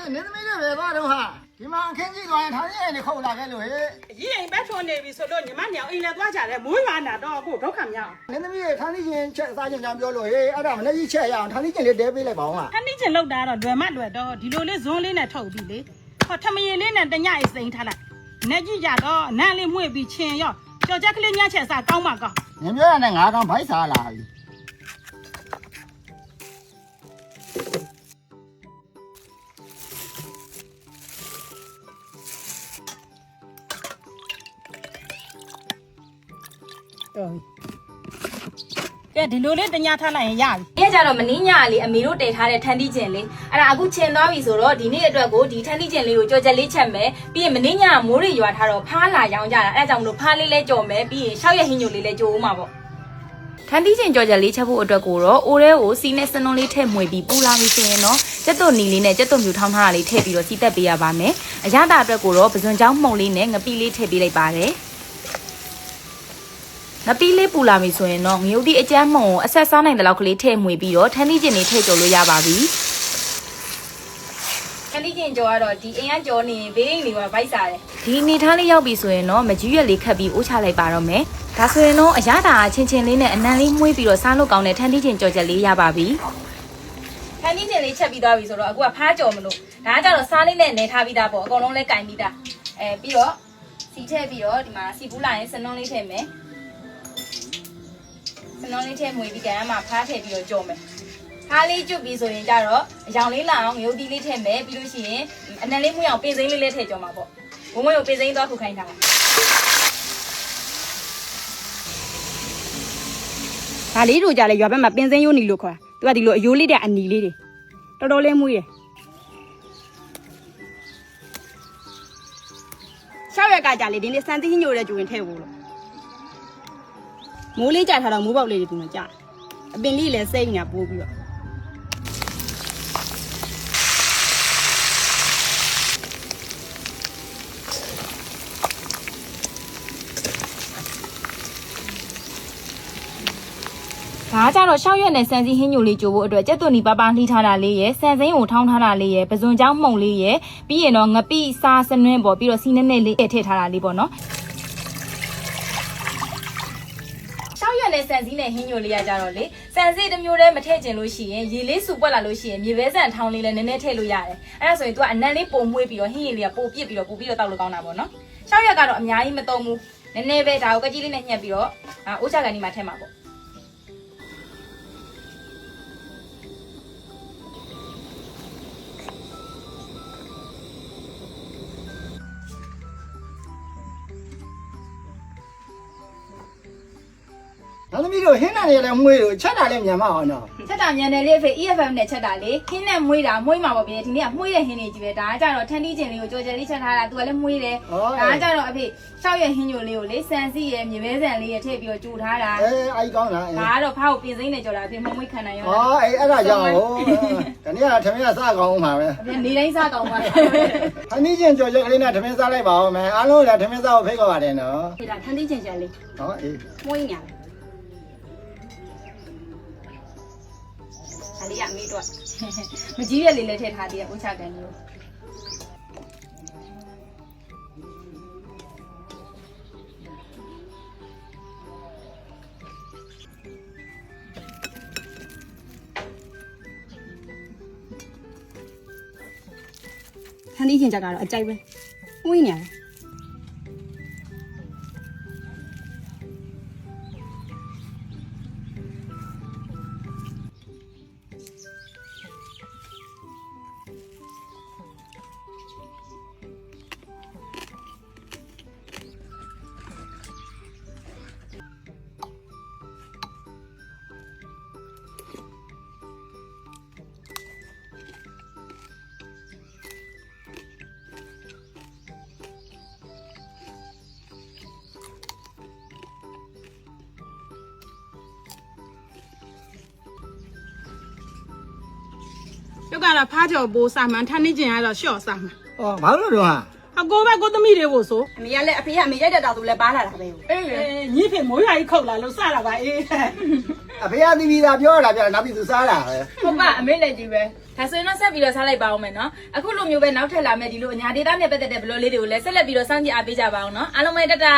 你怎么这边吧，都哈？你妈看这个，他现在扣哪个路？一白说那边说了，你妈娘一来多家的，没完了都给我都看呀。你怎么他那些吃啥经常标路？按照我们那一切样，他那经理得回来包嘛。他那件老大了，乱嘛乱到，地路里从里那偷的嘞，他们也那等伢一生他了，那几家的哪里没比钱要，叫家去里伢吃啥高嘛高。你别让那牙刚白啥了。ကဲဒီလိုလေးတညာထားလိုက်ရင်ရပြီ ။ဒီကကြတော့မင်းညာလေးအမေတို့တည်ထားတဲ့ထန်းတီးကျင်လေးအဲ့ဒါအခုချင်သွားပြီဆိုတော့ဒီနေ့အတွက်ကိုဒီထန်းတီးကျင်လေးကိုကြော်ချက်လေးချက်မယ်ပြီးရင်မင်းညာမိုးတွေရွာထားတော့ဖားလာရောင်းကြတာအဲ့ဒါကြောင့်မလို့ဖားလေးလဲကြော်မယ်ပြီးရင်ရှောက်ရဟင်းညိုလေးလဲကြော်ဦးမှာပေါ့ထန်းတီးကျင်ကြော်ချက်လေးချက်ဖို့အတွက်ကိုတော့အိုးထဲကိုစီနဲ့စနုံးလေးထည့်မှွေပြီးပူလာပြီဆိုရင်တော့ကျက်သွန်နီလေးနဲ့ကျက်သွန်မြူထောင်းထားတာလေးထည့်ပြီးတော့စီးတက်ပေးရပါမယ်အရသာအတွက်ကိုတော့ပဇွန်ချောင်းမှုန်လေးနဲ့ငပိလေးထည့်ပေးလိုက်ပါတယ်ငပီးလေးပူလာပြီဆိုရင်တော့ငရုတ်တိအကျန်းမုံကိုအဆက်စားနိုင်တဲ့လောက်ကလေးထည့်မှွေပြီးတော့ထန်းသီးကျင်လေးထည့်ကြော်လို့ရပါပြီထန်းသီးကျင်ကြော်ကတော့ဒီအိမ်ကကြော်နေဘေးအိမ်လေးကဗိုက်စားတယ်ဒီနေထားလေးရောက်ပြီဆိုရင်တော့မကြီးရွက်လေးခတ်ပြီးအိုးချလိုက်ပါတော့မယ်ဒါဆိုရင်တော့အရသာချင်းချင်းလေးနဲ့အနံလေးမှုေးပြီးတော့စားလို့ကောင်းတဲ့ထန်းသီးကျင်ကြော်ချက်လေးရပါပြီထန်းသီးကျင်လေးချက်ပြီးသွားပြီဆိုတော့အခုကဖားကြော်မလို့ဒါကကြတော့စားလေးနဲ့နေထားပြီးသားပေါ့အကုန်လုံးလဲကင်ပြီးသားပြီးတော့စီထည့်ပြီးတော့ဒီမှာစီပူးလာရင်စနှုံးလေးထည့်မယ်စနှုံးလေးထည့်မှွေပြီးကြမ်းမှာဖားထည့်ပြီးတော့ကြော်မယ်ဖားလေးကျွတ်ပြီးဆိုရင်ကြတော့အရောင်လေးလာအောင်ငရုတ်သီးလေးထည့်မယ်ပြီးလို့ရှိရင်အနံလေးမှုအောင်ပင်စိမ်းလေးလည်းထည့်ကြော်မှာပေါ့ဝုံဝုံကိုပင်စိမ်းသွားခုခိုင်းထားဒါလေးတို့ကြလဲရွာဘက်မှာပင်စင်းရိုးနီလို့ခေါ်တာသူကဒီလိုအယိုးလေးတဲ့အနီလေးတွေတော်တော်လေးမွေးတယ်ရှောက်ရက်ကကြလေဒီနေ့စံသီးညိုတဲ့ကျူရင်ထည့်ဖို့လို့မိုးလေးကြထားတော့မိုးပေါက်လေးတွေဒီမှာကြာအပင်လေးလည်းစိမ့်ညာပိုးပြီးတော့ဒါကြတော့ရှောက်ရွက်နဲ့စံစည်းဟင်းညိုလေးကြိုဖို့အတွက်ကြက်သွန်နီပါပါလှီးထားတာလေးရယ်စံစိမ်းကိုထောင်းထားတာလေးရယ်ပဇွန်ချောင်းမှုန်လေးရယ်ပြီးရင်တော့ငပိစားစနွင်းပေါ့ပြီးတော့စီနဲ့နဲ့လေးထည့်ထားတာလေးပေါ့နော်ရှောက်ရွက်နဲ့စံစည်းနဲ့ဟင်းညိုလေးရကြတော့လေစံစည်းတစ်မျိုးတည်းမထည့်ကျင်လို့ရှိရင်ရေလေးစုပွက်လာလို့ရှိရင်မြေပဲဆန်ထောင်းလေးလည်းနည်းနည်းထည့်လို့ရတယ်အဲ့ဒါဆိုရင် तू ကအနံလေးပုံမွေးပြီးတော့ဟင်းရည်လေးကပိုပြစ်ပြီးတော့ပို့ပြီးတော့တောက်လို့ကောင်းတာပေါ့နော်ရှောက်ရွက်ကတော့အများကြီးမသုံးဘူးနည်းနည်းပဲဒါကိုကကြီးလေးနဲ့ညှက်ပြီးတော့အိုးချကန်ဒီမှာထည့်မှာပေါ့那你说现在的没有吃大的面嘛呢？ချက်တာမြန်တယ်လေးအဖေ EFM နဲ့ချက်တာလေခင်းနဲ့မွေးတာမွေးမှာပေါ့ဗျာဒီနေ့ကမွေးတဲ့ဟင်းလေးကြီးပဲဒါကကြတော့ထန်းတီးကျင်လေးကိုကြော်ကြလေးချက်ထားတာသူကလည်းမွေးတယ်ဒါကကြတော့အဖေရှောက်ရွက်ဟင်းညိုလေးကိုလေစံစီရဲ့မြေပဲဆန်လေးရဲ့ထည့်ပြီးတော့ကြိုထားတာ哎ကောင်းလားဒါကတော့ဖောက်ပြင်စိမ့်နဲ့ကြော်တာအဖေမွေးခံနိုင်ရောအဲ့ဒါကြောင့်ဒီနေ့ကထမင်းစားကောင်းမှာပဲအဖေနေတိုင်းစားကောင်းပါထမင်းချင်းကြော်ကြကလေးနဲ့ထမင်းစားလိုက်ပါဦးမယ်အားလုံးလည်းထမင်းစားကိုဖိတ်ခေါ်ပါတယ်နော်ဒါထန်းတီးကျင်ချက်လေးဟောအေးမွေးညာဒါလေးကမေးတော့မကြီးရက်လေးလည်းထည့်ထားသေးတယ်ဥချကန်လေးထန်းသီးချင်းကြကတော့အကြိုက်ပဲမွေးနေတယ်ကျုပ်ကတော့ဖားကြော်ပိုးစားမှထန်းနေကျင်ရတော့ရှော့စားမှာဘာလို့တော့ဟာ အကိုပဲကိုသမီးတွေကိုဆို အမေကလည်းအဖေကအမေရိုက်တဲ့တောင်သူလည်းပါလာတာပဲ အေးညီဖေမိုးရွာကြီးခုတ်လာလို့စတာပါအေး အဖေကတီဗီသာပြောတာပြနောက်ပြီးသူစားတာပဲ ဟုတ်ပါအမေလည်းကြည့်ပဲဒါဆိုရင်တော့ဆက်ပြီးတော့စားလိုက်ပါအောင်မယ်နော်အခုလိုမျိုးပဲနောက်ထပ်လာမယ်ဒီလိုအညာဒေတာနဲ့ပတ်သက်တဲ့ဘလော့လေးတွေကိုလည်းဆက်လက်ပြီးတော့စောင့်ကြည့်အားပေးကြပါအောင်နော်အားလုံးပဲတတာ